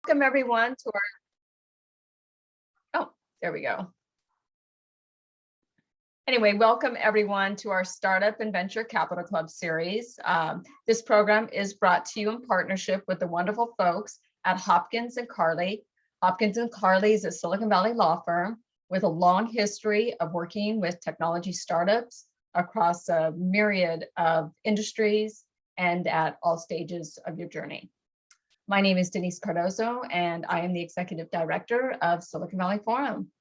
Welcome everyone to our, there we go. Anyway, welcome everyone to our Startup and Venture Capital Club series. This program is brought to you in partnership with the wonderful folks at Hopkins and Carley. Hopkins and Carley is a Silicon Valley law firm with a long history of working with technology startups across a myriad of industries and at all stages of your journey. My name is Denyse Cardozo, and I am the Executive Director of Silicon Valley Forum.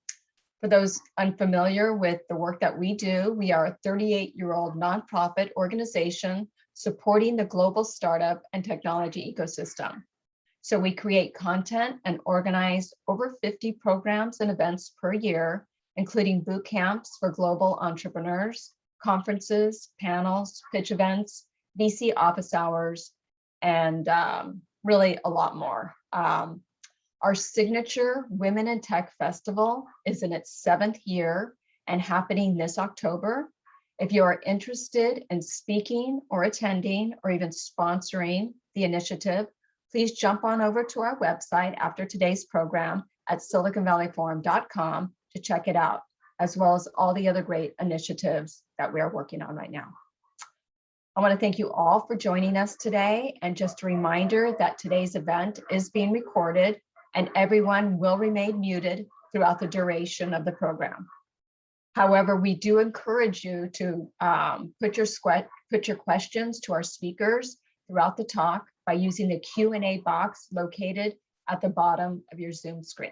For those unfamiliar with the work that we do, we are a 38-year-old nonprofit organization supporting the global startup and technology ecosystem. So we create content and organize over 50 programs and events per year, including boot camps for global entrepreneurs, conferences, panels, pitch events, VC office hours, and really a lot more. Our signature Women in Tech Festival is in its 7th year and happening this October. If you are interested in speaking or attending or even sponsoring the initiative, please jump on over to our website after today's program at siliconvalleyforum.com to check it out, as well as all the other great initiatives that we are working on right now. I want to thank you all for joining us today, and just a reminder that today's event is being recorded and everyone will remain muted throughout the duration of the program. However, we do encourage you to put your questions to our speakers throughout the talk by using the Q&A box located at the bottom of your Zoom screen.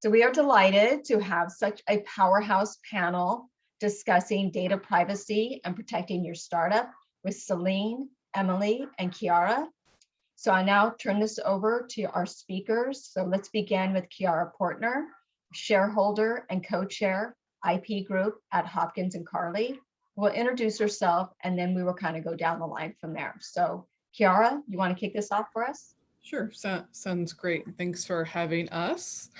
So we are delighted to have such a powerhouse panel discussing data privacy and protecting your startup with Celine, Emily, and Chiara. So I now turn this over to our speakers. So let's begin with Chiara Portner, shareholder and co-chair IP Group at Hopkins and Carley, who will introduce herself, and then we will kind of go down the line from there. So Chiara, you want to kick this off for us? Sure, sounds great. Thanks for having us.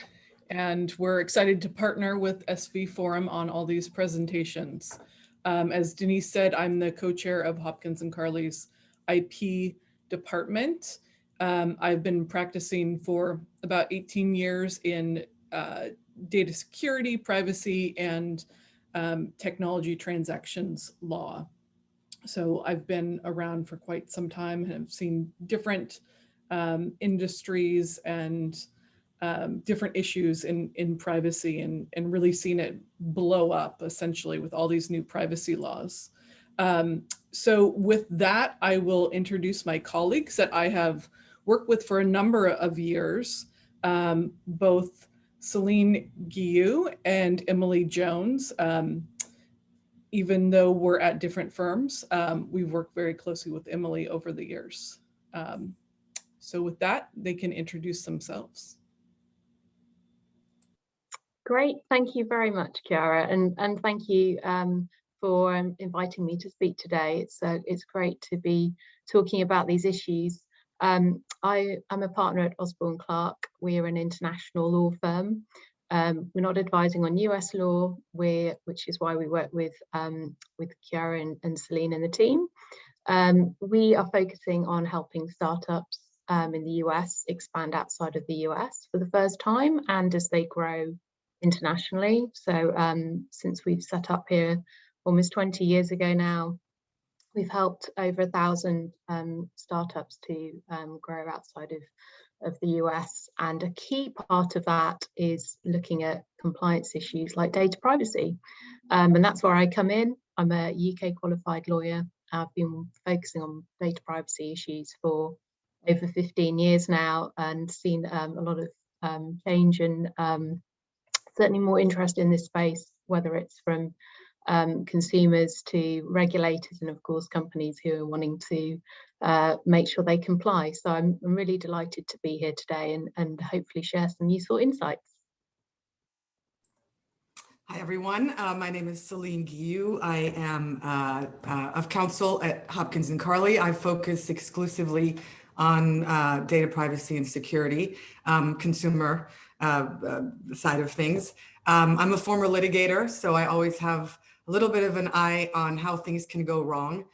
And we're excited to partner with SV Forum on all these presentations. As Denyse said, I'm the co-chair of Hopkins and Carley's IP department. I've been practicing for about 18 years in data security, privacy, and technology transactions law. So I've been around for quite some time and have seen different industries and different issues in privacy and really seen it blow up essentially with all these new privacy laws. So with that, I will introduce my colleagues that I have worked with for a number of years, both Celine Guillou and Emily Jones. Even though we're at different firms, we've worked very closely with Emily over the years. So with that, they can introduce themselves. Great, thank you very much, Chiara, and thank you for inviting me to speak today. It's great to be talking about these issues. I'm a partner at Osborne Clarke. We are an international law firm. We're not advising on US law, which is why we work with Chiara and Celine and the team. We are focusing on helping startups in the US expand outside of the US for the first time and as they grow internationally. So since we've set up here almost 20 years ago now, we've helped over 1,000 startups to grow outside of the US. And a key part of that is looking at compliance issues like data privacy. And that's where I come in. I'm a UK qualified lawyer. I've been focusing on data privacy issues for over 15 years now and seen a lot of change and certainly more interest in this space, whether it's from consumers to regulators and of course companies who are wanting to make sure they comply. So I'm really delighted to be here today and hopefully share some useful insights. Hi everyone, my name is Celine Guillou. I am of counsel at Hopkins and Carley. I focus exclusively on data privacy and security, consumer side of things. I'm a former litigator, so I always have a little bit of an eye on how things can go wrong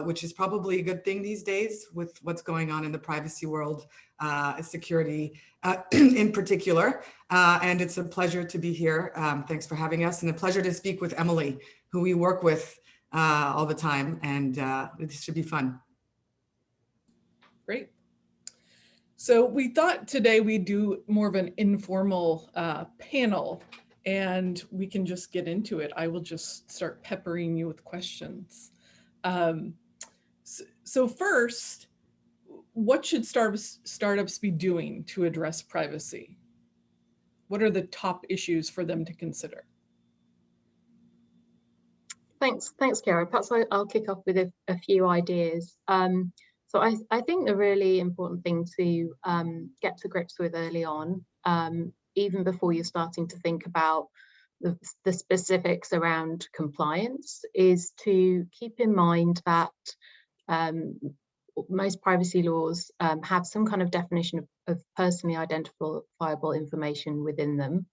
which is probably a good thing these days with what's going on in the privacy world, security in particular. And it's a pleasure to be here. Thanks for having us, and a pleasure to speak with Emily, who we work with all the time, and this should be fun. Great. So we thought today we'd do more of an informal panel, and we can just get into it. I will just start peppering you with questions. So first, what should startups be doing to address privacy? What are the top issues for them to consider? Thanks, Kiara. Perhaps I'll kick off with a few ideas. So I think the really important thing to get to grips with early on, even before you're starting to think about the specifics around compliance, is to keep in mind that most privacy laws have some kind of definition of personally identifiable information within them.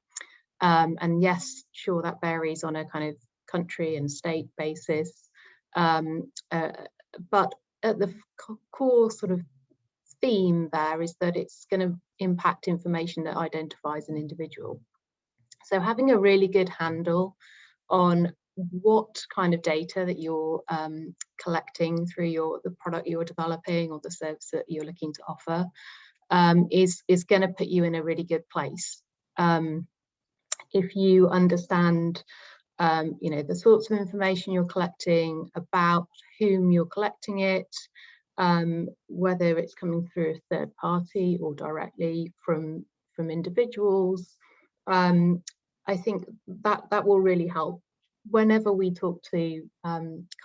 And yes, sure, that varies on a kind of country and state basis. But at the core sort of theme there is that it's going to impact information that identifies an individual. So having a really good handle on what kind of data that you're collecting through the product you're developing or the service that you're looking to offer is going to put you in a really good place. If you understand the sorts of information you're collecting, about whom you're collecting it, whether it's coming through a third party or directly from individuals, I think that will really help. Whenever we talk to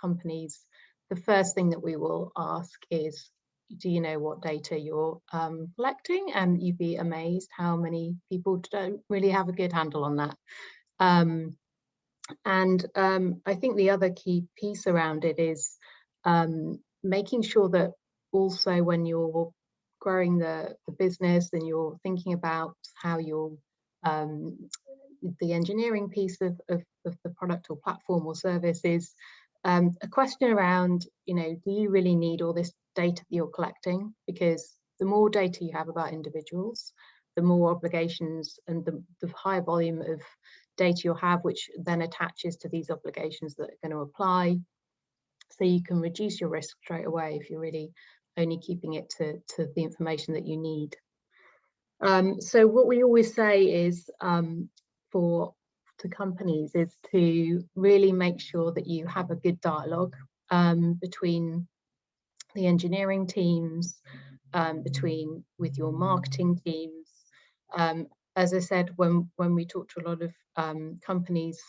companies, the first thing that we will ask is, do you know what data you're collecting? And you'd be amazed how many people don't really have a good handle on that. I think the other key piece around it is making sure that also when you're growing the business and you're thinking about how you're the engineering piece of the product or platform or service is a question around, do you really need all this data that you're collecting? Because the more data you have about individuals, the more obligations and the higher volume of data you'll have, which then attaches to these obligations that are going to apply. So you can reduce your risk straight away if you're really only keeping it to the information that you need. So what we always say is to companies is to really make sure that you have a good dialogue between the engineering teams, with your marketing teams. As I said, when we talk to a lot of companies,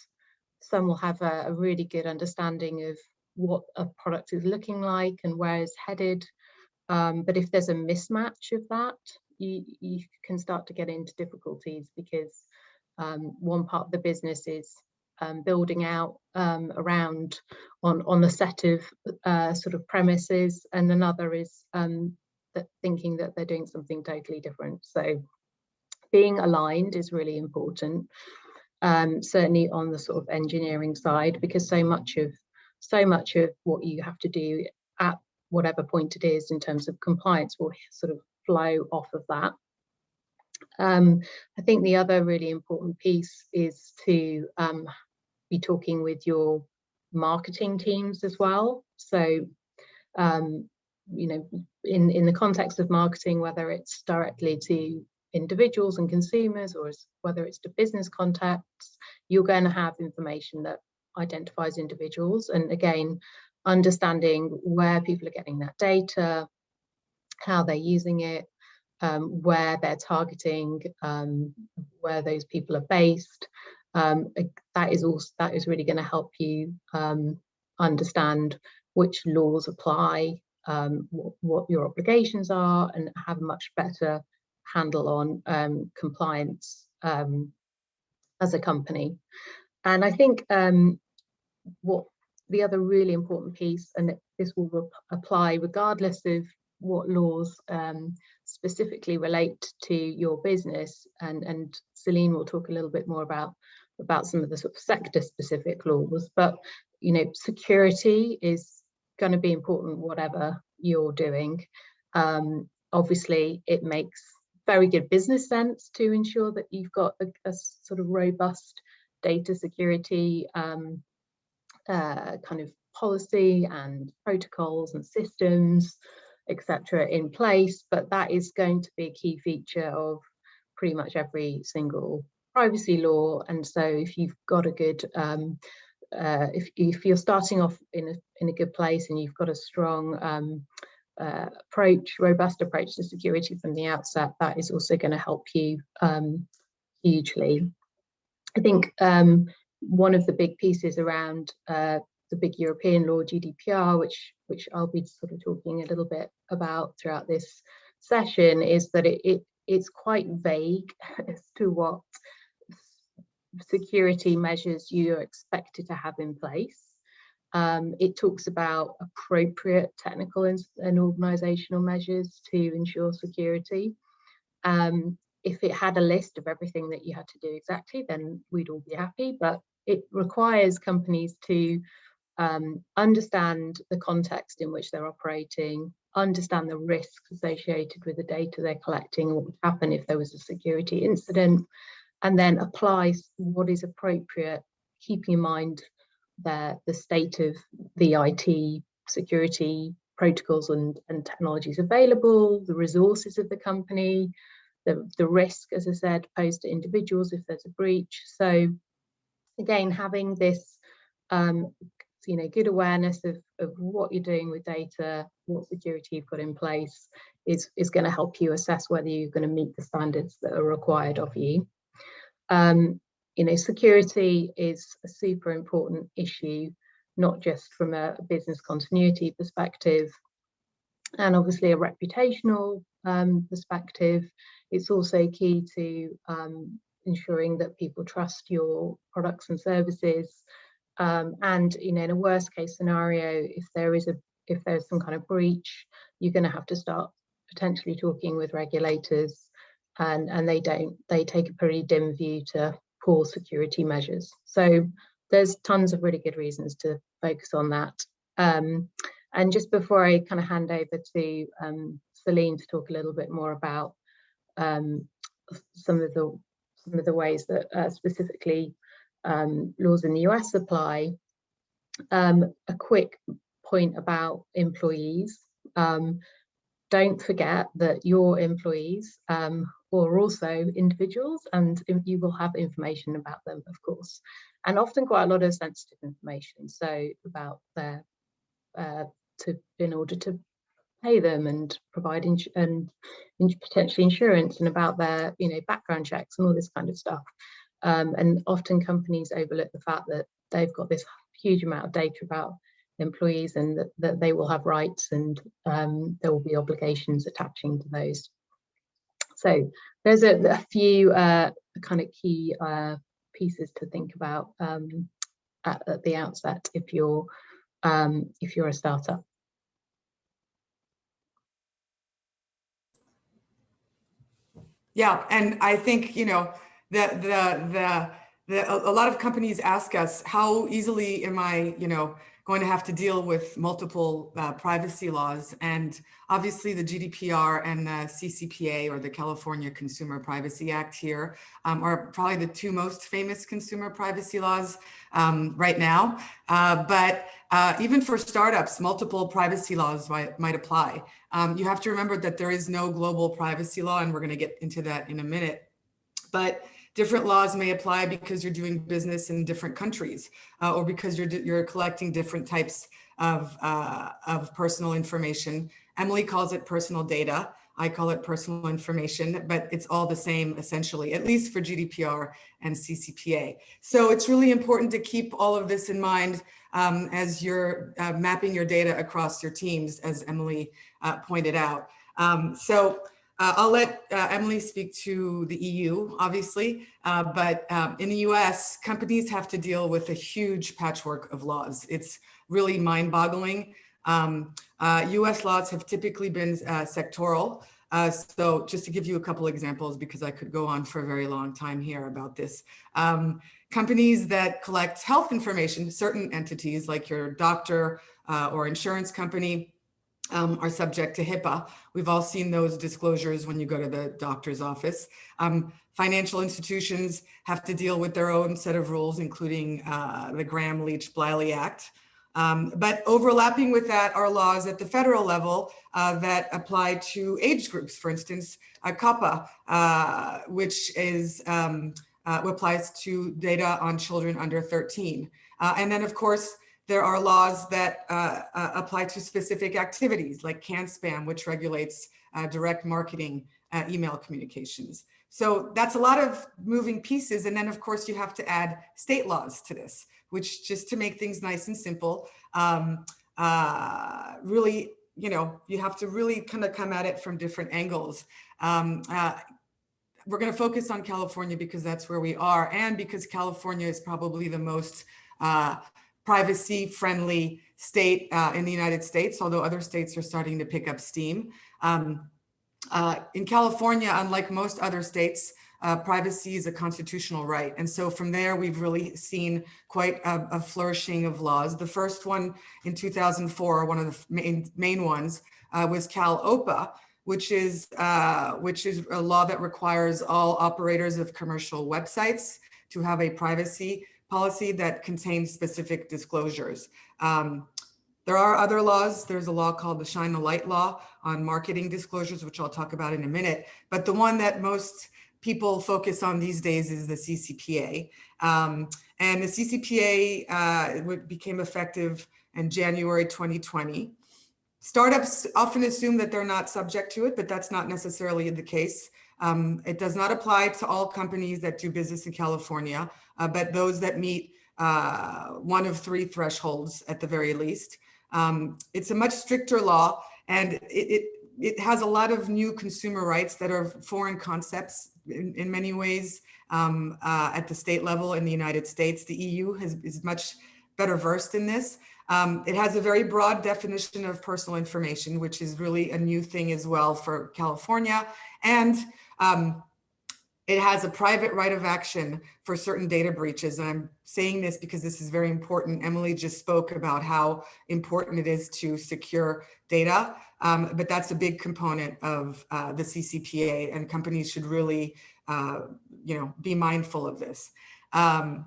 some will have a really good understanding of what a product is looking like and where it's headed. But if there's a mismatch of that, you can start to get into difficulties because one part of the business is building out around on a set of sort of premises, and another is thinking that they're doing something totally different. So being aligned is really important, certainly on the sort of engineering side, because so much of what you have to do at whatever point it is in terms of compliance will sort of flow off of that. I think the other really important piece is to be talking with your marketing teams as well. So, in the context of marketing, whether it's directly to individuals and consumers or whether it's to business contacts, you're going to have information that identifies individuals. And again, understanding where people are getting that data, how they're using it, where they're targeting, where those people are based. That is really going to help you understand which laws apply, what your obligations are, and have a much better handle on compliance as a company. And I think what the other really important piece, and this will apply regardless of what laws specifically relate to your business, and Celine will talk a little bit more about some of the sort of sector specific laws, but security is going to be important whatever you're doing. Obviously, it makes very good business sense to ensure that you've got a sort of robust data security kind of policy and protocols and systems, etc. in place, but that is going to be a key feature of pretty much every single privacy law. And so if you've got a good if you're starting off in a good place and you've got a strong robust approach to security from the outset, that is also going to help you hugely. I think one of the big pieces around the big European law, GDPR, which I'll be sort of talking a little bit about throughout this session, is that it's quite vague as to what security measures you're expected to have in place. It talks about appropriate technical and organizational measures to ensure security. If it had a list of everything that you had to do exactly, then we'd all be happy, but it requires companies to understand the context in which they're operating, understand the risks associated with the data they're collecting, what would happen if there was a security incident, and then apply what is appropriate, keeping in mind the state of the IT security protocols and technologies available, the resources of the company, the risk, as I said, posed to individuals if there's a breach. So again, having this good awareness of what you're doing with data, what security you've got in place is going to help you assess whether you're going to meet the standards that are required of you. Security is a super important issue, not just from a business continuity perspective, and obviously a reputational perspective. It's also key to ensuring that people trust your products and services. And in a worst case scenario, if there's some kind of breach, you're going to have to start potentially talking with regulators, and they take a pretty dim view to poor security measures. So there's tons of really good reasons to focus on that. And just before I kind of hand over to Celine to talk a little bit more about some of the ways that specifically laws in the US apply, a quick point about employees. Don't forget that your employees are also individuals, and you will have information about them, of course, and often quite a lot of sensitive information. So about their in order to pay them and provide potentially insurance, and about their background checks and all this kind of stuff. And often companies overlook the fact that they've got this huge amount of data about employees, and that they will have rights, and there will be obligations attaching to those. So there's a few kind of key pieces to think about at the outset if you're a startup. Yeah, and I think a lot of companies ask us, how easily am I going to have to deal with multiple privacy laws? And obviously the GDPR and the Ccpa, or the California Consumer Privacy Act here, are probably the two most famous consumer privacy laws right now. But even for startups, multiple privacy laws might apply. You have to remember that there is no global privacy law, and we're going to get into that in a minute. But different laws may apply because you're doing business in different countries, or because you're collecting different types of personal information. Emily calls it personal data. I call it personal information, but it's all the same essentially, at least for GDPR and Ccpa. So it's really important to keep all of this in mind as you're mapping your data across your teams, as Emily pointed out. I'll let Emily speak to the EU, obviously, but in the US, companies have to deal with a huge patchwork of laws. It's really mind-boggling. US laws have typically been sectoral. So just to give you a couple examples, because I could go on for a very long time here about this. Companies that collect health information, certain entities like your doctor or insurance company are subject to HIPAA. We've all seen those disclosures when you go to the doctor's office. Financial institutions have to deal with their own set of rules, including the Graham-Leach-Bliley Act. But overlapping with that are laws at the federal level that apply to age groups. For instance, Ccpa, which is applies to data on children under 13. And then, of course, there are laws that apply to specific activities like CAN-SPAM, which regulates direct marketing email communications. So that's a lot of moving pieces. And then, of course, you have to add state laws to this, which, just to make things nice and simple, really, you know, you have to really kind of come at it from different angles. We're going to focus on California because that's where we are, and because California is probably the most privacy-friendly state in the United States, although other states are starting to pick up steam. In California, unlike most other states, privacy is a constitutional right. And so from there, we've really seen quite a flourishing of laws. The first one in 2004, one of the main ones, was Cal-OPA, which is a law that requires all operators of commercial websites to have a privacy policy that contains specific disclosures. There are other laws. There's a law called the Shine the Light Law on marketing disclosures, which I'll talk about in a minute. But the one that most people focus on these days is the CCPA. And the CCPA became effective in January 2020. Startups often assume that they're not subject to it, but that's not necessarily the case. It does not apply to all companies that do business in California, but those that meet one of three thresholds at the very least. It's a much stricter law, and it has a lot of new consumer rights that are foreign concepts in many ways at the state level in the United States. The EU is much better versed in this. It has a very broad definition of personal information, which is really a new thing as well for California. And it has a private right of action for certain data breaches. And I'm saying this because this is very important. Emily just spoke about how important it is to secure data, but that's a big component of the CCPA, and companies should really, be mindful of this.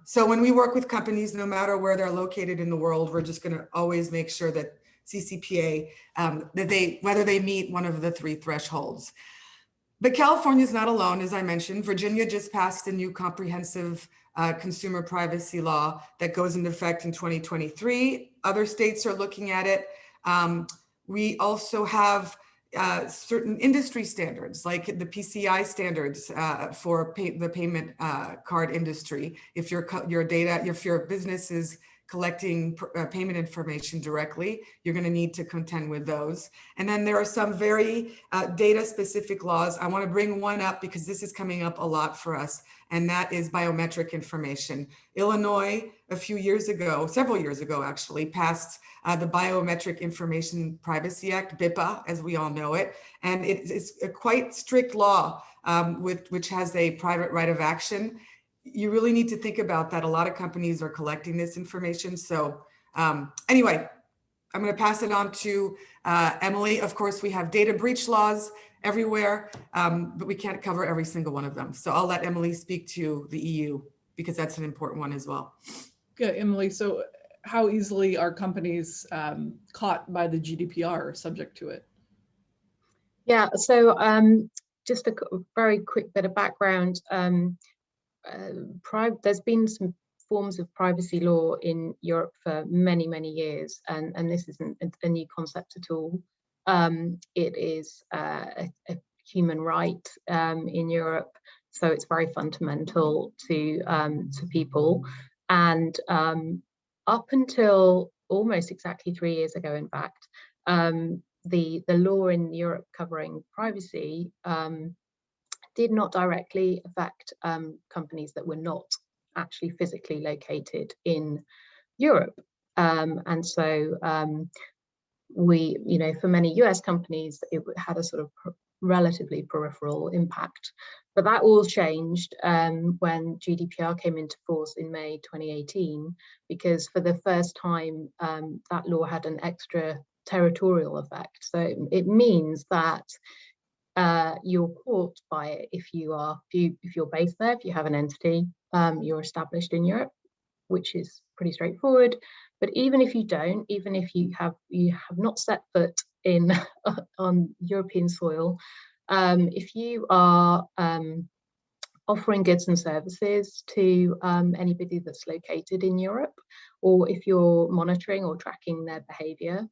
So when we work with companies, no matter where they're located in the world, we're just going to always make sure that CCPA, whether they meet one of the three thresholds. But California is not alone, as I mentioned. Virginia just passed a new comprehensive consumer privacy law that goes into effect in 2023. Other states are looking at it. We also have certain industry standards, like the PCI standards for the payment card industry. If your business is collecting payment information directly, you're going to need to contend with those. And then there are some very data-specific laws. I want to bring one up because this is coming up a lot for us, and that is biometric information. Illinois, several years ago actually, passed the Biometric Information Privacy Act, BIPA, as we all know it. And it's a quite strict law which has a private right of action. You really need to think about that. A lot of companies are collecting this information. So anyway, I'm going to pass it on to Emily. Of course, we have data breach laws everywhere, but we can't cover every single one of them. So I'll let Emily speak to the EU because that's an important one as well. Good, Emily. So how easily are companies caught by the GDPR or subject to it? Yeah, so just a very quick bit of background. There's been some forms of privacy law in Europe for many, many years, and this isn't a new concept at all. It is a human right in Europe, so it's very fundamental to people. And up until almost exactly 3 years ago, in fact, the law in Europe covering privacy did not directly affect companies that were not actually physically located in Europe. And so we, for many US companies, it had a sort of relatively peripheral impact. But that all changed when GDPR came into force in May 2018, because for the first time, that law had an extraterritorial effect. So it means that you're caught by it if you're based there, if you have an entity, you're established in Europe, which is pretty straightforward. But even if you don't, even if you have not set foot in on European soil, if you are offering goods and services to anybody that's located in Europe, or if you're monitoring or tracking their behavior,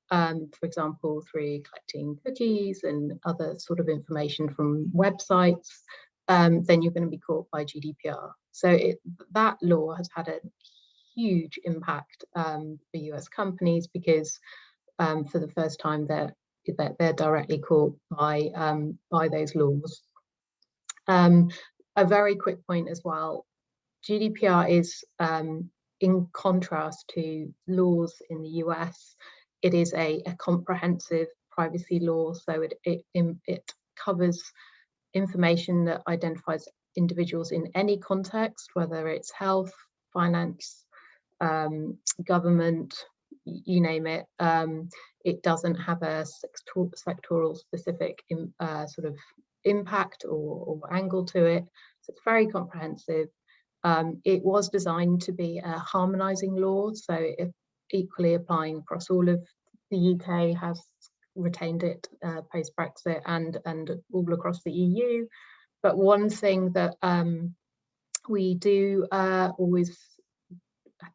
for example, through collecting cookies and other sort of information from websites, then you're going to be caught by GDPR. So that law has had a huge impact for US companies, because for the first time they're directly caught by those laws. A very quick point as well, GDPR is, in contrast to laws in the US, it is a comprehensive privacy law. So it covers information that identifies individuals in any context, whether it's health, finance, government, you name it. It doesn't have a sectoral specific sort of impact or angle to it. So it's very comprehensive. It was designed to be a harmonizing law, so if equally applying across all of the UK, has retained it post-Brexit and all across the EU. But one thing that we do always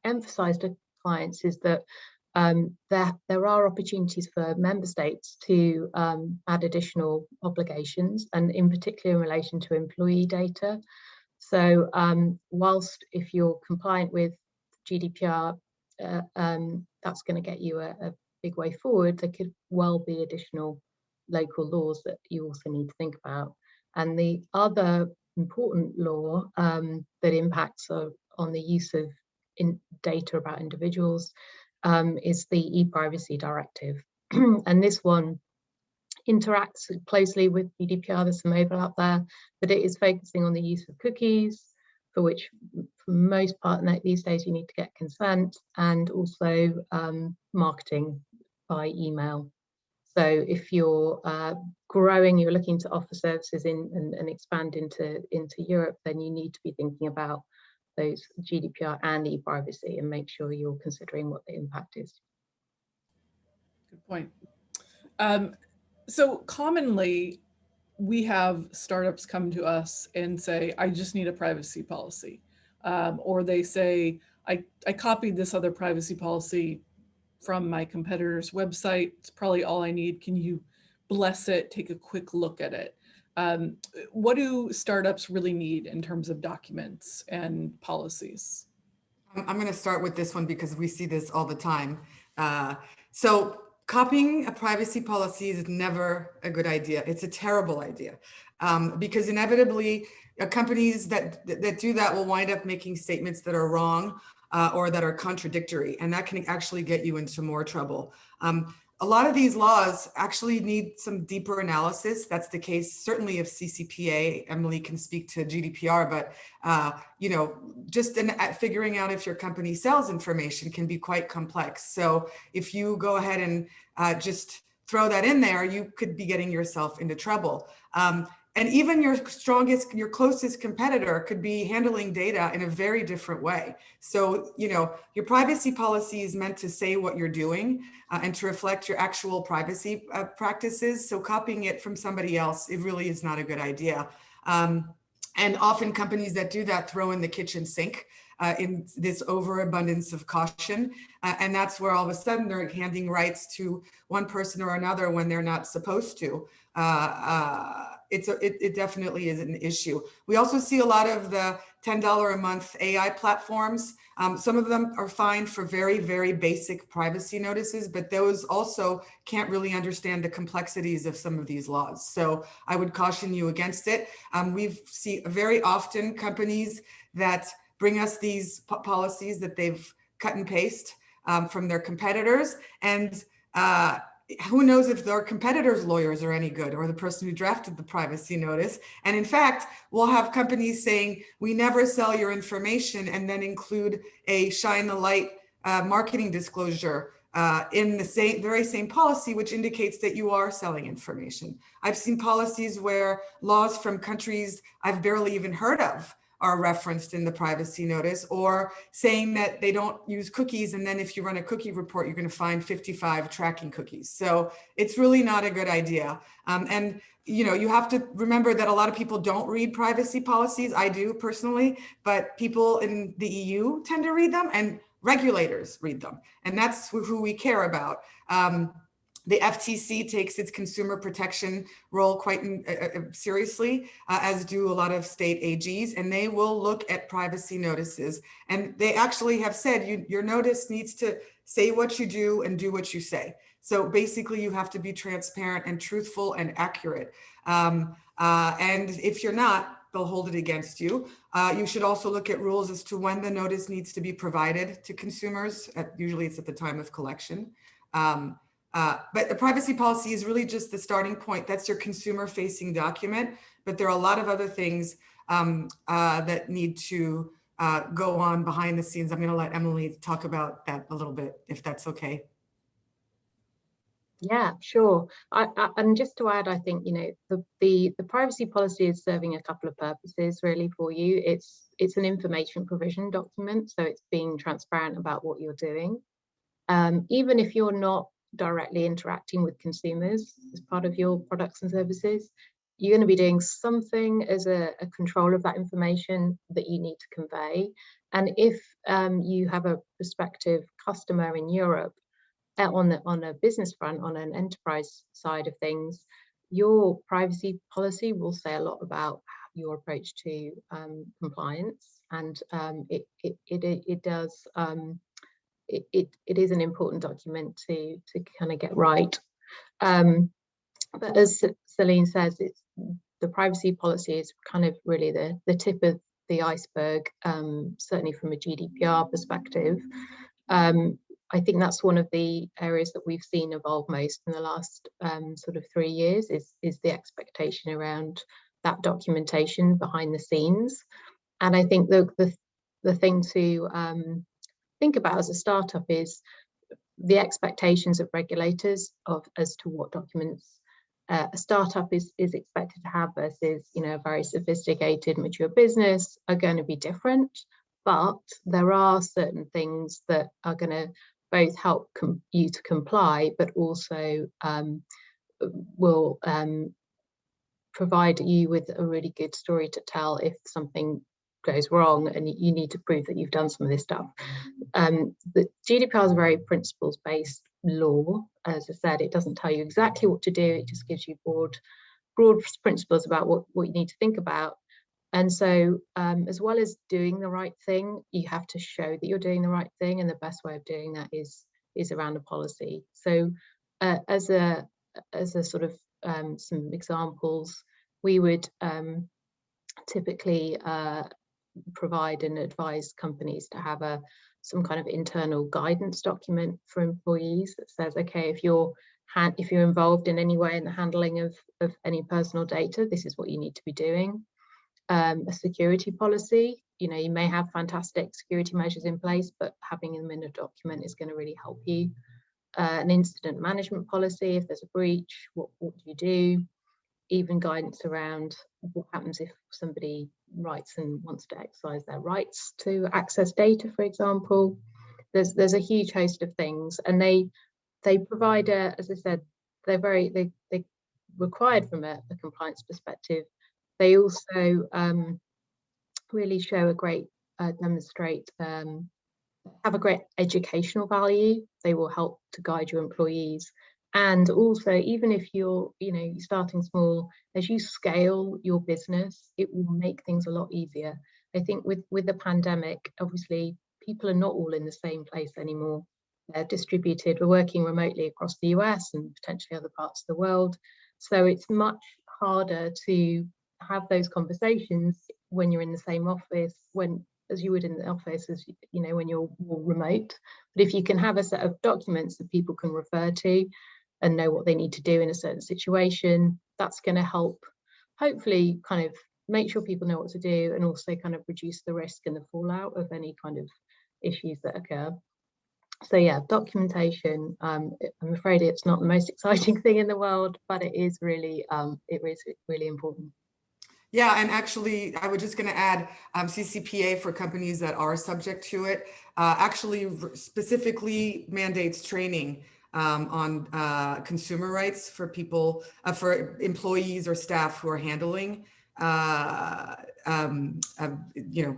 emphasize to clients is that there are opportunities for member states to add additional obligations, and in particular in relation to employee data. So whilst if you're compliant with GDPR, that's going to get you a big way forward, there could well be additional local laws that you also need to think about. And the other important law that impacts on the use of data about individuals is the E-Privacy Directive. And this one interacts closely with GDPR. There's some overlap there, but it is focusing on the use of cookies, for which for the most part these days you need to get consent, and also marketing by email. So if you're growing, you're looking to offer services and expand into Europe, then you need to be thinking about those GDPR and e-privacy and make sure you're considering what the impact is. Good point. So commonly, we have startups come to us and say, I just need a privacy policy. Or they say, I copied this other privacy policy from my competitor's website. It's probably all I need. Can you bless it? Take a quick look at it. What do startups really need in terms of documents and policies? I'm going to start with this one because we see this all the time. So copying a privacy policy is never a good idea. It's a terrible idea because inevitably companies that do that will wind up making statements that are wrong or that are contradictory, and that can actually get you into more trouble. A lot of these laws actually need some deeper analysis. That's the case certainly of CCPA. Emily can speak to GDPR, but just figuring out if your company sells information can be quite complex. So if you go ahead and just throw that in there, you could be getting yourself into trouble. And even your closest competitor could be handling data in a very different way. So, your privacy policy is meant to say what you're doing and to reflect your actual privacy practices. So copying it from somebody else, it really is not a good idea. And often companies that do that throw in the kitchen sink in this overabundance of caution. And that's where all of a sudden they're handing rights to one person or another when they're not supposed to. It definitely is an issue. We also see a lot of the $10 a month AI platforms. Some of them are fine for very, very basic privacy notices, but those also can't really understand the complexities of some of these laws. So I would caution you against it. We see very often companies that bring us these policies that they've cut and paste from their competitors. And who knows if their competitors' lawyers are any good, or the person who drafted the privacy notice. And in fact, we'll have companies saying, we never sell your information, and then include a shine the light marketing disclosure in the very same policy, which indicates that you are selling information. I've seen policies where laws from countries I've barely even heard of are referenced in the privacy notice, or saying that they don't use cookies, and then if you run a cookie report, you're going to find 55 tracking cookies. So it's really not a good idea. And you have to remember that a lot of people don't read privacy policies. I do personally, but people in the EU tend to read them, and regulators read them, and that's who we care about. The FTC takes its consumer protection role quite seriously, as do a lot of state AGs, and they will look at privacy notices. And they actually have said your notice needs to say what you do and do what you say. So basically, you have to be transparent and truthful and accurate. And if you're not, they'll hold it against you. You should also look at rules as to when the notice needs to be provided to consumers. Usually it's at the time of collection. But the privacy policy is really just the starting point. That's your consumer facing document, but there are a lot of other things that need to go on behind the scenes. I'm going to let Emily talk about that a little bit, if that's okay. Yeah, sure. And just to add, I think, the privacy policy is serving a couple of purposes really for you. It's an information provision document, so it's being transparent about what you're doing. Even if you're not directly interacting with consumers as part of your products and services, you're going to be doing something as a control of that information that you need to convey. And if you have a prospective customer in Europe on a business front, on an enterprise side of things, your privacy policy will say a lot about your approach to compliance, and it does. It is an important document to kind of get right. But as Celine says, the privacy policy is kind of really the tip of the iceberg, certainly from a GDPR perspective. I think that's one of the areas that we've seen evolve most in the last sort of 3 years is the expectation around that documentation behind the scenes. And I think the thing to think about as a startup is the expectations of regulators as to what documents a startup is expected to have versus a very sophisticated mature business are going to be different, but there are certain things that are going to both help you to comply, but also will provide you with a really good story to tell if something goes wrong and you need to prove that you've done some of this stuff. The GDPR is a very principles-based law. As I said, it doesn't tell you exactly what to do, it just gives you broad principles about what you need to think about. And so as well as doing the right thing, you have to show that you're doing the right thing, and the best way of doing that is around a policy. So as a sort of some examples, we would typically provide and advise companies to have some kind of internal guidance document for employees that says, okay, if you're involved in any way in the handling of any personal data, this is what you need to be doing. A security policy, you may have fantastic security measures in place, but having them in a document is going to really help you. An incident management policy, if there's a breach, what do you do? Even guidance around what happens if somebody writes and wants to exercise their rights to access data, for example. There's a huge host of things, and they provide as I said, they required from a compliance perspective. They also really show a great demonstrate have a great educational value. They will help to guide your employees. And also, even if you're starting small, as you scale your business, it will make things a lot easier. I think with the pandemic, obviously, people are not all in the same place anymore. They're distributed. We're working remotely across the US and potentially other parts of the world. So it's much harder to have those conversations when you're in the same office, as you would in the office, as when you're more remote. But if you can have a set of documents that people can refer to, and know what they need to do in a certain situation. That's going to help hopefully kind of make sure people know what to do, and also kind of reduce the risk and the fallout of any kind of issues that occur. So yeah, documentation, I'm afraid it's not the most exciting thing in the world, but it is really important. Yeah, and actually, I was just going to add CCPA for companies that are subject to it actually specifically mandates training on consumer rights for people, for employees or staff who are handling,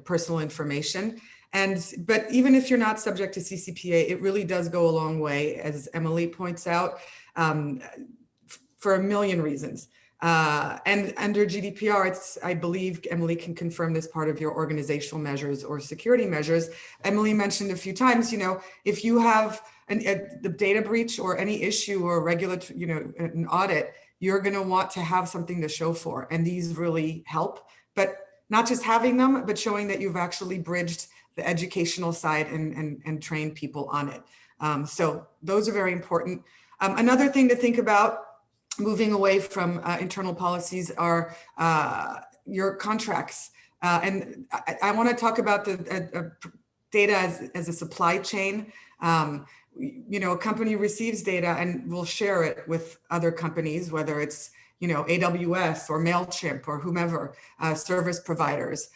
personal information. But even if you're not subject to CCPA, it really does go a long way, as Emily points out, for a million reasons. And under GDPR, I believe Emily can confirm this, part of your organizational measures or security measures. Emily mentioned a few times, if you have the data breach or any issue or regulatory, an audit, you're going to want to have something to show for. And these really help, but not just having them, but showing that you've actually bridged the educational side and trained people on it. So those are very important. Another thing to think about, moving away from internal policies, are your contracts. And I want to talk about the data as a supply chain. A company receives data and will share it with other companies, whether it's AWS or MailChimp or whomever, service providers.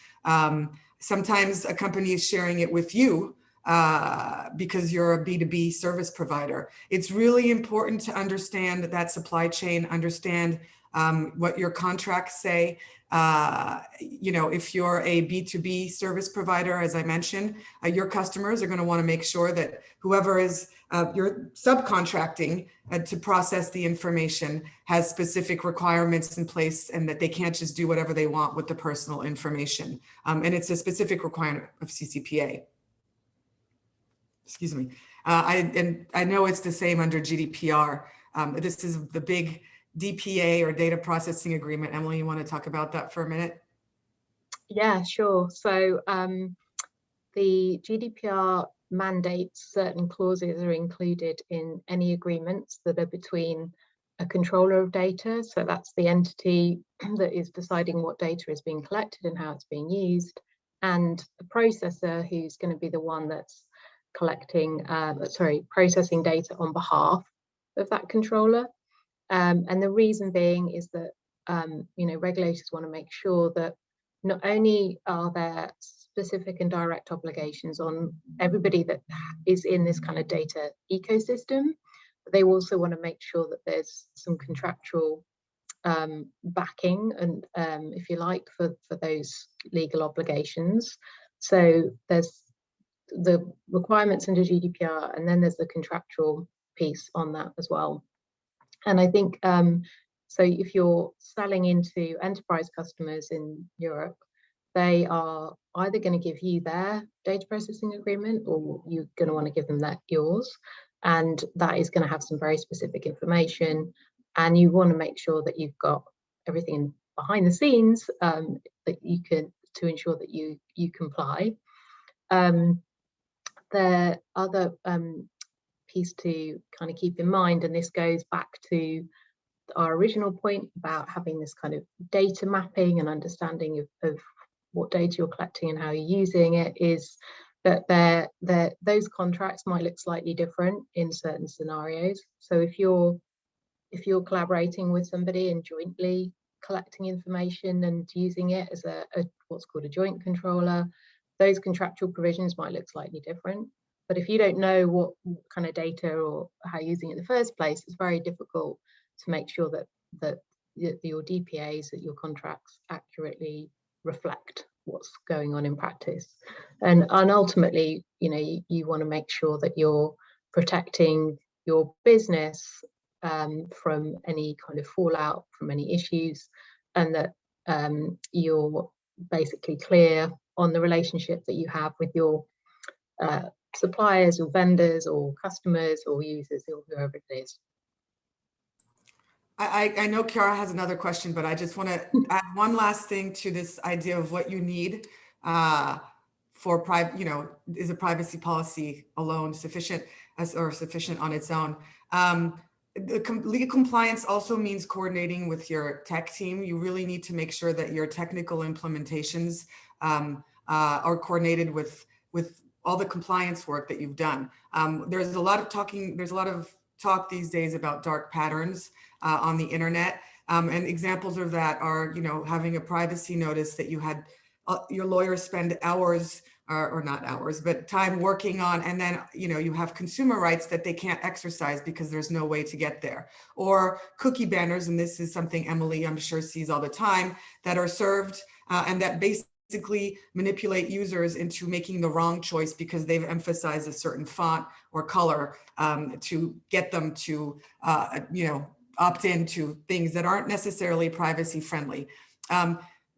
Sometimes a company is sharing it with you because you're a B2B service provider. It's really important to understand that supply chain, understand what your contracts say. If you're a B2B service provider, as I mentioned, your customers are going to want to make sure that whoever is you're subcontracting to process the information has specific requirements in place, and that they can't just do whatever they want with the personal information. And it's a specific requirement of CCPA. Excuse me. I know it's the same under GDPR. This is the big DPA, or data processing agreement. Emily, you want to talk about that for a minute? Yeah, sure. So the GDPR mandates certain clauses are included in any agreements that are between a controller of data, so that's the entity that is deciding what data is being collected and how it's being used, and a processor who's going to be the one that's processing data on behalf of that controller. And the reason being is that regulators want to make sure that not only are there specific and direct obligations on everybody that is in this kind of data ecosystem, but they also want to make sure that there's some contractual backing and, if you like, for those legal obligations. So there's the requirements under GDPR, and then there's the contractual piece on that as well. And I think, so if you're selling into enterprise customers in Europe, they are either going to give you their data processing agreement, or you're going to want to give them yours. And that is going to have some very specific information. And you want to make sure that you've got everything behind the scenes that you can, to ensure that you comply. The other piece to kind of keep in mind, and this goes back to our original point about having this kind of data mapping and understanding of what data you're collecting and how you're using it, is that those contracts might look slightly different in certain scenarios. So if you're collaborating with somebody and jointly collecting information and using it as a what's called a joint controller, those contractual provisions might look slightly different. But if you don't know what kind of data or how you're using it in the first place, it's very difficult to make sure that your DPAs, that your contracts accurately reflect what's going on in practice. And ultimately, you want to make sure that you're protecting your business from any kind of fallout, from any issues, and that you're basically clear on the relationship that you have with your suppliers or vendors or customers or users or whoever it is. I know Chiara has another question, but I just want to add one last thing to this idea of what you need for private, is a privacy policy alone sufficient or sufficient on its own? Legal compliance also means coordinating with your tech team. You really need to make sure that your technical implementations are coordinated with all the compliance work that you've done. There's a lot of talk these days about dark patterns on the internet. And examples of that are, having a privacy notice that you had your lawyer spend hours or not hours, but time working on, and then, you have consumer rights that they can't exercise because there's no way to get there. Or cookie banners, and this is something Emily, I'm sure, sees all the time, that are served and that basically manipulate users into making the wrong choice because they've emphasized a certain font or color to get them to, opt into things that aren't necessarily privacy friendly.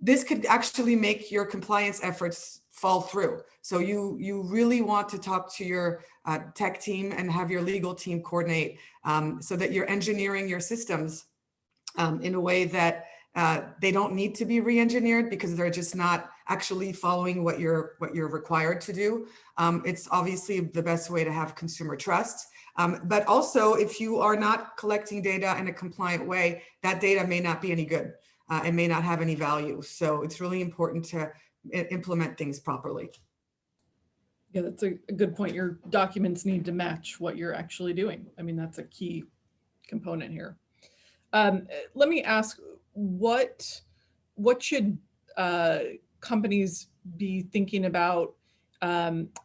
This could actually make your compliance efforts fall through. So you really want to talk to your tech team and have your legal team coordinate so that you're engineering your systems in a way that they don't need to be re-engineered because they're just not actually following what you're required to do. It's obviously the best way to have consumer trust. But also, if you are not collecting data in a compliant way, that data may not be any good. It may not have any value. So it's really important to implement things properly. Yeah, that's a good point. Your documents need to match what you're actually doing. I mean, that's a key component here. Let me ask, what should companies be thinking about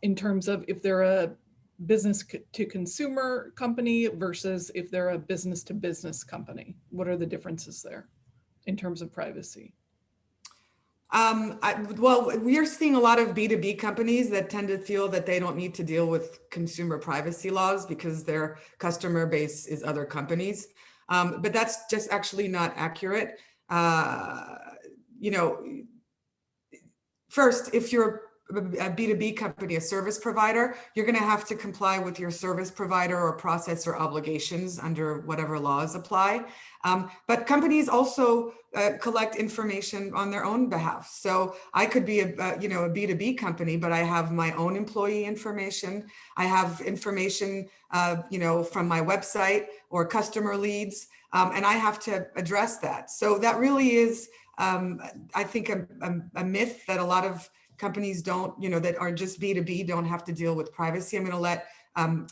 in terms of if they're a business to consumer company versus if they're a business to business company? What are the differences there in terms of privacy? Well, we are seeing a lot of B2B companies that tend to feel that they don't need to deal with consumer privacy laws because their customer base is other companies. But that's just actually not accurate. First, if you're a B2B company, a service provider, you're going to have to comply with your service provider or processor obligations under whatever laws apply. But companies also collect information on their own behalf. So I could be a B2B company, but I have my own employee information. I have information, from my website or customer leads, and I have to address that. So that really is, I think, a myth that a lot of companies don't, that are just B2B don't have to deal with privacy. I'm going to let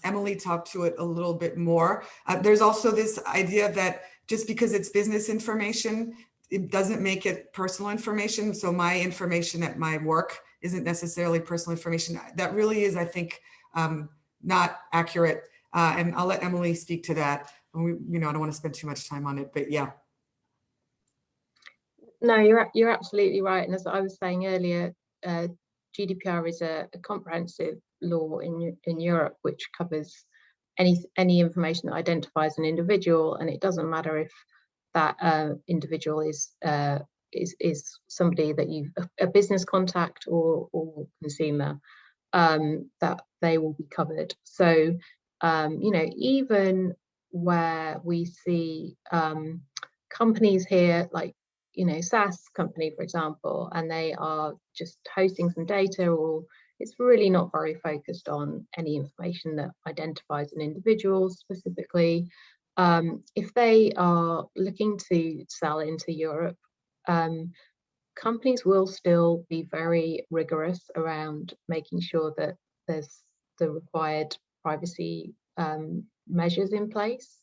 Emily talk to it a little bit more. There's also this idea that just because it's business information, it doesn't make it personal information. So my information at my work isn't necessarily personal information. That really is, I think, not accurate. And I'll let Emily speak to that. I don't want to spend too much time on it, but yeah. No, you're absolutely right. And as I was saying earlier, GDPR is a comprehensive law in Europe which covers any information that identifies an individual, and it doesn't matter if that individual is somebody that a business contact or consumer, that they will be covered. So even where we see companies here like SaaS company, for example, and they are just hosting some data, or it's really not very focused on any information that identifies an individual specifically. If they are looking to sell into Europe, companies will still be very rigorous around making sure that there's the required privacy measures in place.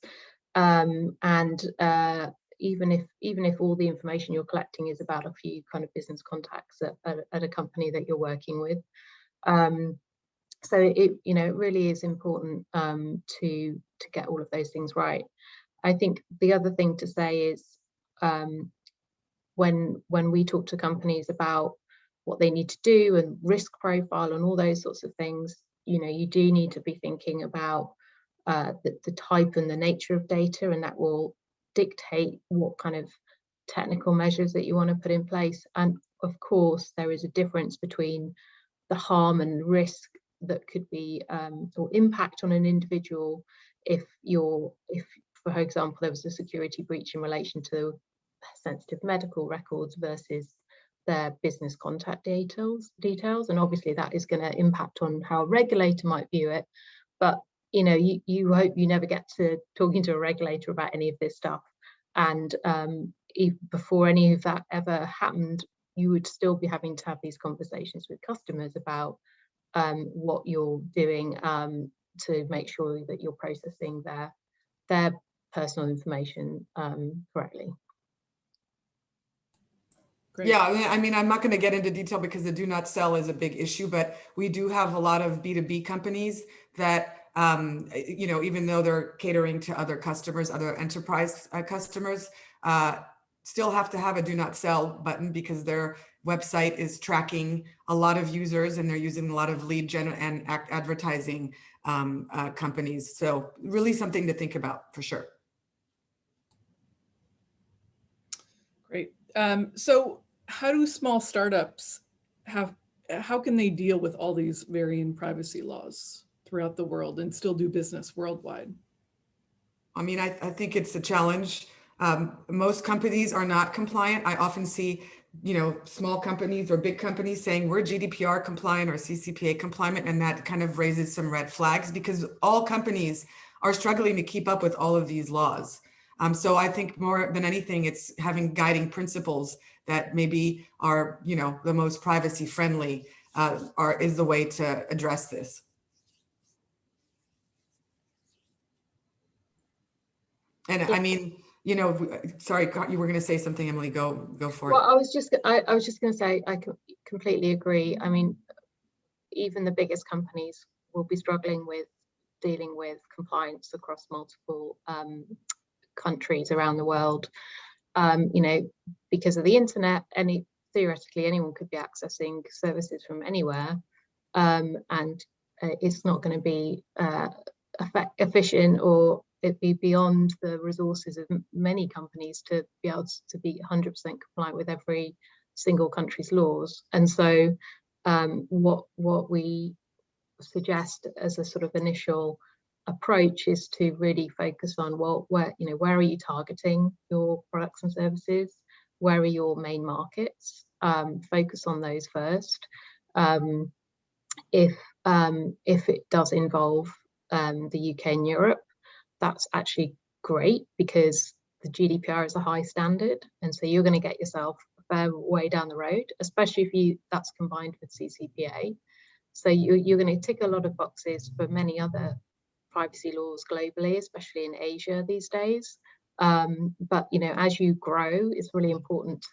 Even if all the information you're collecting is about a few kind of business contacts at a company that you're working with. So it really is important to get all of those things right. I think the other thing to say is when we talk to companies about what they need to do and risk profile and all those sorts of things, you do need to be thinking about the type and the nature of data, and that will dictate what kind of technical measures that you want to put in place. And of course, there is a difference between the harm and risk that could be or impact on an individual if, for example, there was a security breach in relation to sensitive medical records versus their business contact details. And obviously that is going to impact on how a regulator might view it. But you know, you hope you never get to talking to a regulator about any of this stuff. And before any of that ever happened, you would still be having to have these conversations with customers about what you're doing to make sure that you're processing their personal information correctly. Great. Yeah, I mean, I'm not going to get into detail because the do not sell is a big issue, but we do have a lot of B2B companies that, you know, even though they're catering to other customers, other enterprise customers, still have to have a do not sell button because their website is tracking a lot of users and they're using a lot of lead gen and advertising companies. So really something to think about for sure. Great. So how do small startups how can they deal with all these varying privacy laws throughout the world and still do business worldwide? I mean, I think it's a challenge. Most companies are not compliant. I often see, you know, small companies or big companies saying we're GDPR compliant or CCPA compliant, and that kind of raises some red flags because all companies are struggling to keep up with all of these laws. So I think more than anything, it's having guiding principles that maybe are, you know, the most privacy friendly is the way to address this. And I mean, you know, sorry, you were going to say something, Emily. Go for it. Well, I was just going to say I completely agree. I mean, even the biggest companies will be struggling with dealing with compliance across multiple countries around the world. You know, because of the internet, theoretically anyone could be accessing services from anywhere, and it's not going to be efficient, or it'd be beyond the resources of many companies to be able to be 100% compliant with every single country's laws. And so what we suggest as a sort of initial approach is to really focus on, well, where are you targeting your products and services? Where are your main markets? Focus on those first. If it does involve the UK and Europe, that's actually great because the GDPR is a high standard, and so you're going to get yourself a fair way down the road, especially if that's combined with CCPA. So you're going to tick a lot of boxes for many other privacy laws globally, especially in Asia these days. But you know, as you grow, it's really important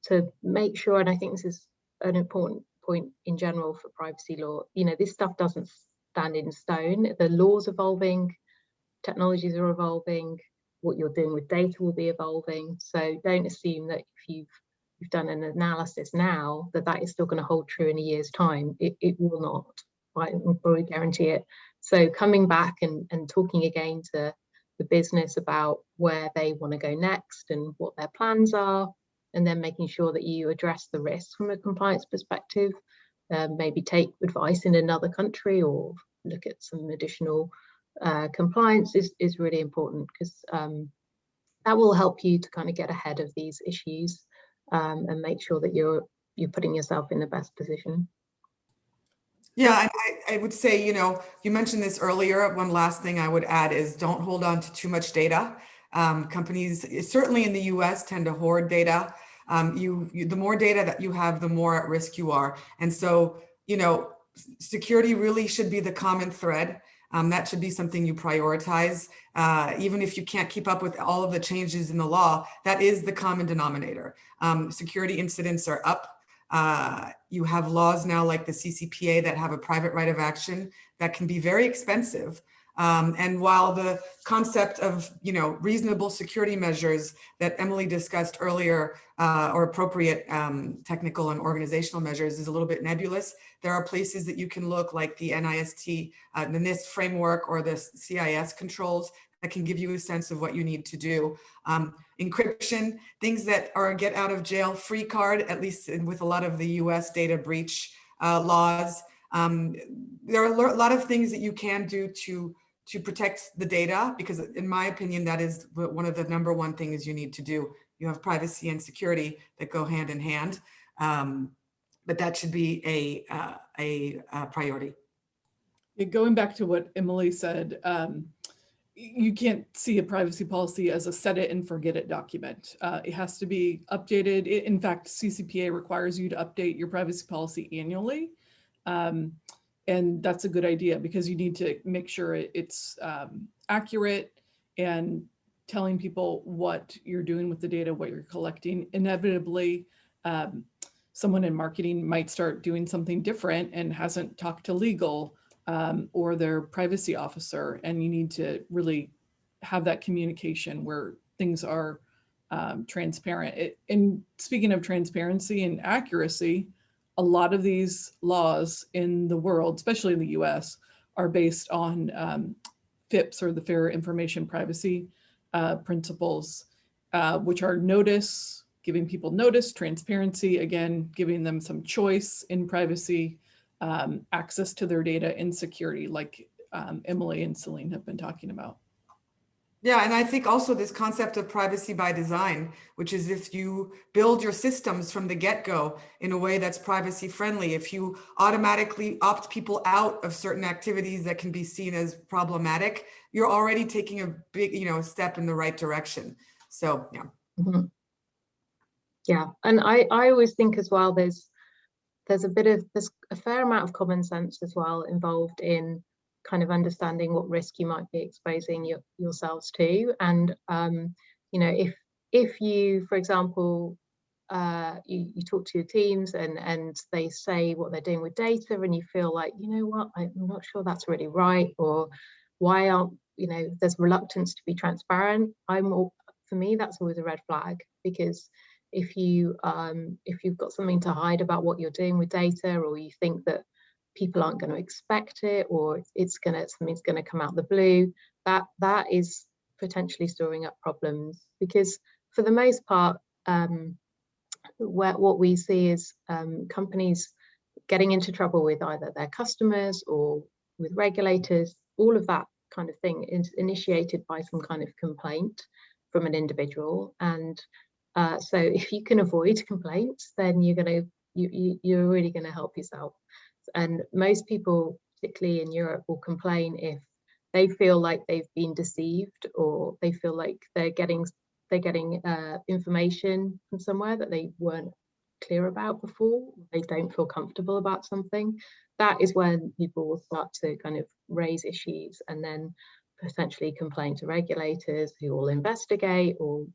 to make sure, and I think this is an important point in general for privacy law. You know, this stuff doesn't stand in stone. The law's evolving, technologies are evolving, what you're doing with data will be evolving. So don't assume that if you've done an analysis now that is still going to hold true in a year's time. It will not. I can probably guarantee it. So coming back and talking again to the business about where they want to go next and what their plans are, and then making sure that you address the risks from a compliance perspective, maybe take advice in another country or look at some additional compliance is really important, because that will help you to kind of get ahead of these issues and make sure that you're putting yourself in the best position. Yeah, and I would say, you know, you mentioned this earlier. One last thing I would add is don't hold on to too much data. Companies, certainly in the US, tend to hoard data. The more data that you have, the more at risk you are. And so, you know, security really should be the common thread. That should be something you prioritize. Even if you can't keep up with all of the changes in the law, that is the common denominator. Security incidents are up. You have laws now like the CCPA that have a private right of action that can be very expensive. And while the concept of, you know, reasonable security measures that Emily discussed earlier, or appropriate technical and organizational measures is a little bit nebulous, there are places that you can look, like the NIST, the NIST framework, or the CIS controls that can give you a sense of what you need to do. Encryption, things that are get out of jail free card, at least with a lot of the US data breach laws. There are a lot of things that you can do to protect the data, because in my opinion, that is one of the number one things you need to do. You have privacy and security that go hand in hand, but that should be a priority. Going back to what Emily said, you can't see a privacy policy as a set it and forget it document. It has to be updated. In fact, CCPA requires you to update your privacy policy annually. And that's a good idea because you need to make sure it's accurate and telling people what you're doing with the data, what you're collecting. Inevitably, someone in marketing might start doing something different and hasn't talked to legal or their privacy officer, and you need to really have that communication where things are transparent. And speaking of transparency and accuracy, a lot of these laws in the world, especially in the US, are based on FIPS, or the Fair Information Privacy principles, which are notice, giving people notice, transparency, again, giving them some choice in privacy, access to their data, and security, like Emily and Celine have been talking about. Yeah, and I think also this concept of privacy by design, which is if you build your systems from the get-go in a way that's privacy friendly, if you automatically opt people out of certain activities that can be seen as problematic, you're already taking a big, step in the right direction. So, yeah. Mm-hmm. Yeah, and I always think as well, there's a fair amount of common sense as well involved in kind of understanding what risk you might be exposing yourselves to. And if you, for example, you talk to your teams and they say what they're doing with data, and you feel like, you know what, I'm not sure that's really right, or why aren't, there's reluctance to be transparent. For me, that's always a red flag, because if you've got something to hide about what you're doing with data, or you think that people aren't going to expect it, or something's going to come out the blue, that is potentially storing up problems. Because for the most part, what we see is companies getting into trouble with either their customers or with regulators. All of that kind of thing is initiated by some kind of complaint from an individual. And so if you can avoid complaints, then you're really going to help yourself. And most people, particularly in Europe, will complain if they feel like they've been deceived, or they feel like they're getting information from somewhere that they weren't clear about before. They don't feel comfortable about something. That is when people will start to kind of raise issues, and then potentially complain to regulators, who will investigate, or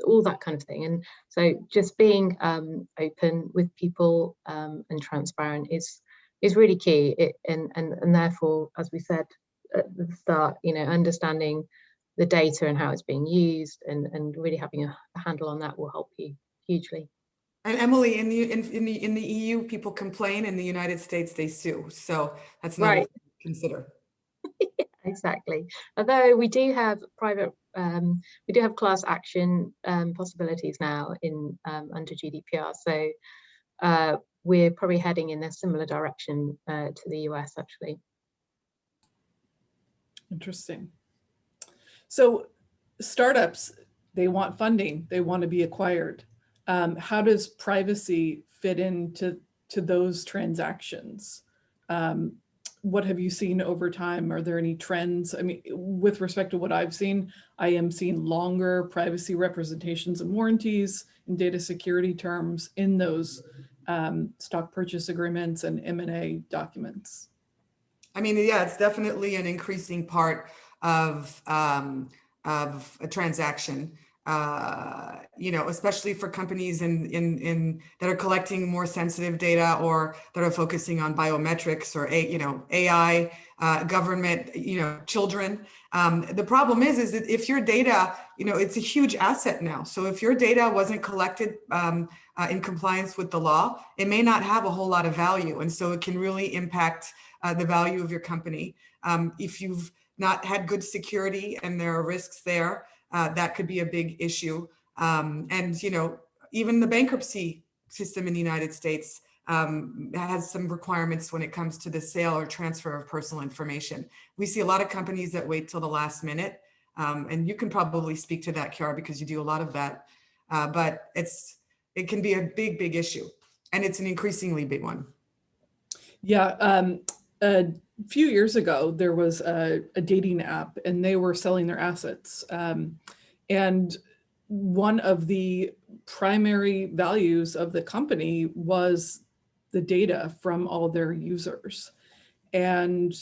all that kind of thing. And so just being open with people and transparent is really key. And therefore, as we said at the start, understanding the data and how it's being used, and really having a handle on that will help you hugely. And Emily, in the EU, people complain. In the United States, they sue. So that's another thing to consider. Yeah, exactly. Although we do have class action possibilities now under GDPR. So we're probably heading in a similar direction to the US, actually. Interesting. So startups, they want funding, they want to be acquired. How does privacy fit into those transactions? What have you seen over time? Are there any trends? I mean, with respect to what I've seen, I am seeing longer privacy representations and warranties and data security terms in those stock purchase agreements and M&A documents. I mean, yeah, it's definitely an increasing part of a transaction. Especially for companies in that are collecting more sensitive data, or that are focusing on biometrics, or AI, government, children. The problem is that if your data, it's a huge asset now. So if your data wasn't collected in compliance with the law, it may not have a whole lot of value, and so it can really impact the value of your company. If you've not had good security and there are risks there, that could be a big issue. And, even the bankruptcy system in the United States has some requirements when it comes to the sale or transfer of personal information. We see a lot of companies that wait till the last minute. And you can probably speak to that, Chiara, because you do a lot of that. But it can be a big, big issue. And it's an increasingly big one. Yeah. few years ago, there was a dating app and they were selling their assets. And one of the primary values of the company was the data from all their users. And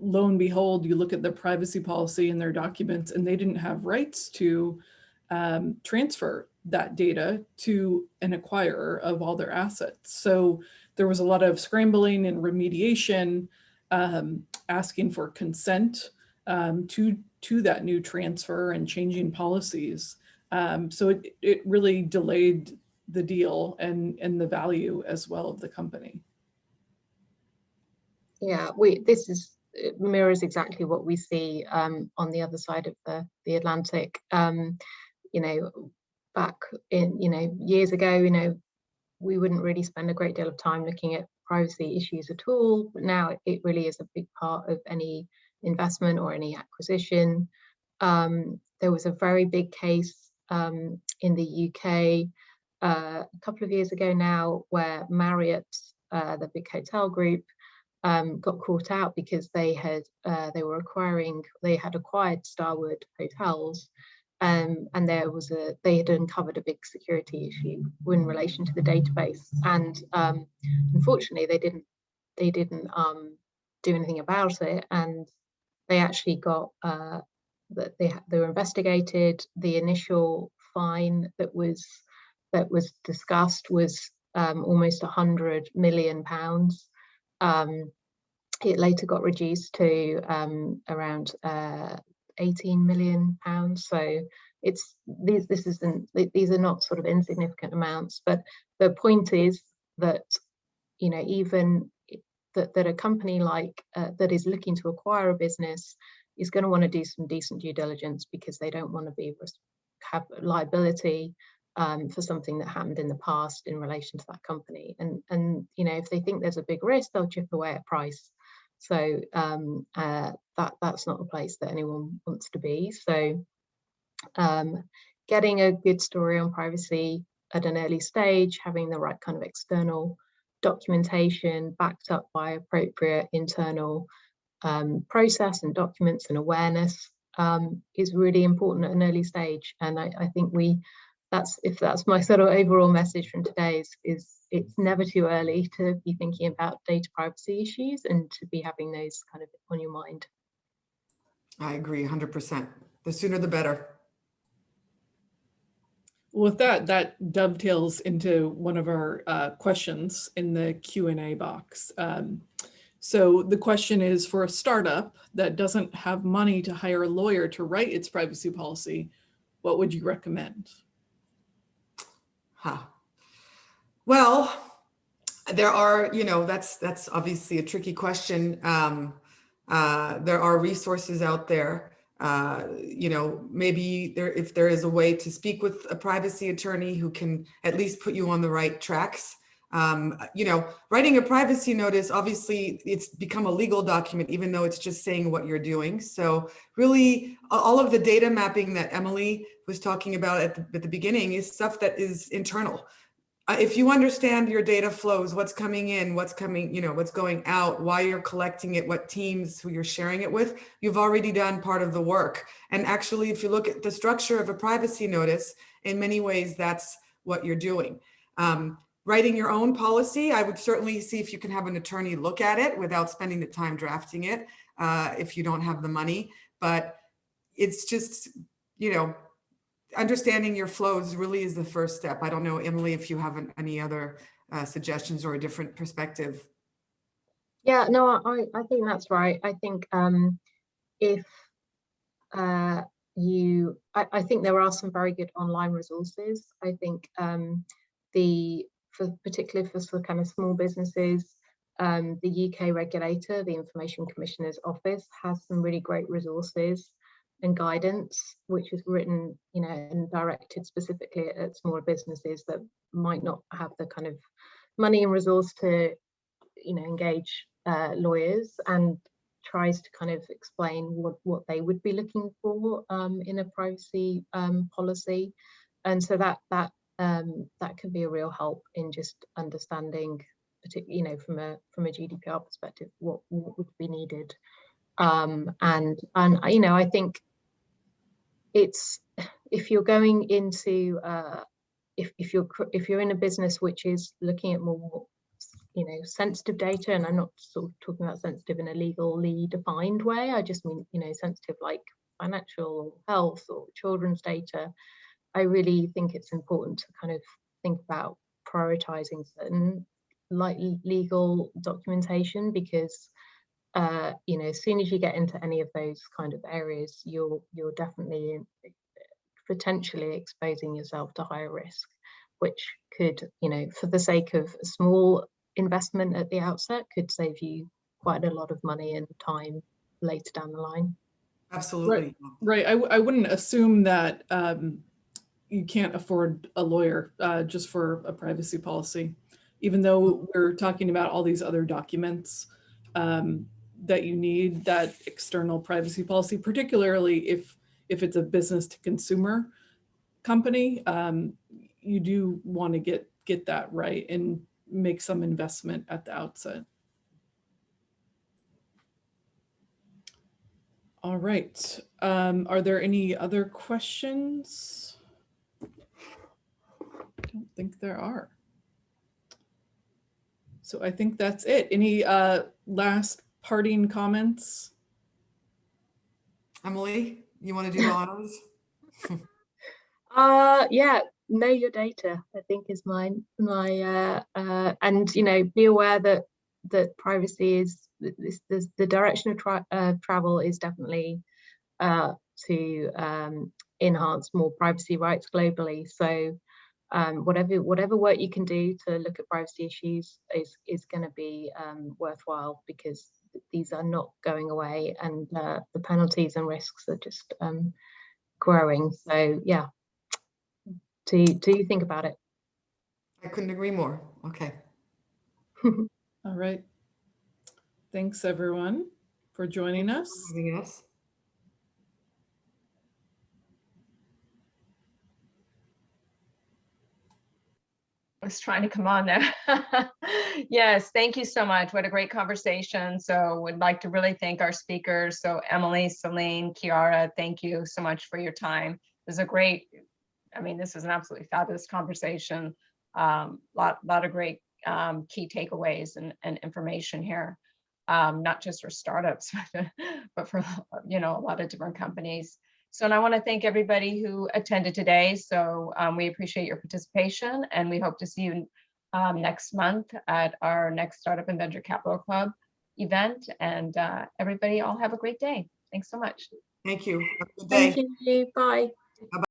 lo and behold, you look at the privacy policy in their documents and they didn't have rights to transfer that data to an acquirer of all their assets. So there was a lot of scrambling and remediation, asking for consent to that new transfer and changing policies. So it really delayed the deal and the value as well of the company. Yeah, it mirrors exactly what we see on the other side of the Atlantic. You know, back in, years ago, we wouldn't really spend a great deal of time looking at privacy issues at all, but now it really is a big part of any investment or any acquisition. There was a very big case in the UK a couple of years ago now, where Marriott, the big hotel group, got caught out because they had acquired Starwood hotels, and they had uncovered a big security issue in relation to the database, and unfortunately they didn't do anything about it, and they actually got they were investigated. The initial fine that was discussed was almost £100 million. It later got reduced to around £18 million. So these are not sort of insignificant amounts, but the point is that, even that a company like that is looking to acquire a business is going to want to do some decent due diligence, because they don't want to have liability for something that happened in the past in relation to that company. And if they think there's a big risk, they'll chip away at price. So that's not a place that anyone wants to be. So getting a good story on privacy at an early stage, having the right kind of external documentation backed up by appropriate internal process and documents and awareness is really important at an early stage. And I think that's my sort of overall message from today is it's never too early to be thinking about data privacy issues and to be having those kind of on your mind. I agree 100%. The sooner the better. With that dovetails into one of our questions in the Q&A box. So the question is, for a startup that doesn't have money to hire a lawyer to write its privacy policy, what would you recommend? Well, there are, that's obviously a tricky question. There are resources out there. Maybe if there is a way to speak with a privacy attorney who can at least put you on the right tracks. Writing a privacy notice, obviously it's become a legal document, even though it's just saying what you're doing. So really all of the data mapping that Emily was talking about at the beginning is stuff that is internal. If you understand your data flows, what's coming in, what's going out, why you're collecting it, what teams, who you're sharing it with, you've already done part of the work. And actually, if you look at the structure of a privacy notice, in many ways, that's what you're doing. Writing your own policy, I would certainly see if you can have an attorney look at it without spending the time drafting it, if you don't have the money. But it's just, understanding your flows really is the first step. I don't know, Emily, if you have any other suggestions or a different perspective. Yeah, no, I think that's right. I think if I think there are some very good online resources. I think particularly for kind of small businesses, the UK regulator, the Information Commissioner's Office, has some really great resources and guidance, which is written, and directed specifically at smaller businesses that might not have the kind of money and resource to, engage lawyers, and tries to kind of explain what they would be looking for in a privacy policy. And so that can be a real help in just understanding particularly, from a GDPR perspective, what would be needed. And I think it's, if you're going into if you're in a business which is looking at more sensitive data, and I'm not sort of talking about sensitive in a legally defined way, I just mean sensitive like financial, health, or children's data, I really think it's important to kind of think about prioritizing certain like legal documentation, because as soon as you get into any of those kind of areas, you're definitely potentially exposing yourself to higher risk, which could, for the sake of a small investment at the outset, could save you quite a lot of money and time later down the line. Absolutely. Right. I wouldn't assume that you can't afford a lawyer just for a privacy policy, even though we're talking about all these other documents that you need that external privacy policy, particularly if it's a business to consumer company. You do want to get that right and make some investment at the outset. All right. Are there any other questions? I don't think there are. So I think that's it. Any last parting comments? Emily, you want to do honors? Yeah, know your data, I think, is my and be aware that privacy is the direction of travel is definitely to enhance more privacy rights globally. So whatever work you can do to look at privacy issues is going to be worthwhile, because these are not going away, and the penalties and risks are just growing. So yeah, do you think about it? I couldn't agree more. Okay. All right. Thanks everyone for joining us. Yes. I was trying to come on there. Yes, thank you so much. What a great conversation. So would like to really thank our speakers. So Emily, Celine, Chiara, thank you so much for your time. This is a great, this is an absolutely fabulous conversation. Lot of great key takeaways and information here, not just for startups, but for a lot of different companies. So, and I want to thank everybody who attended today. So we appreciate your participation, and we hope to see you next month at our next Startup and Venture Capital Club event. And everybody all have a great day. Thanks so much. Thank you. Have a good day. Thank you. Bye.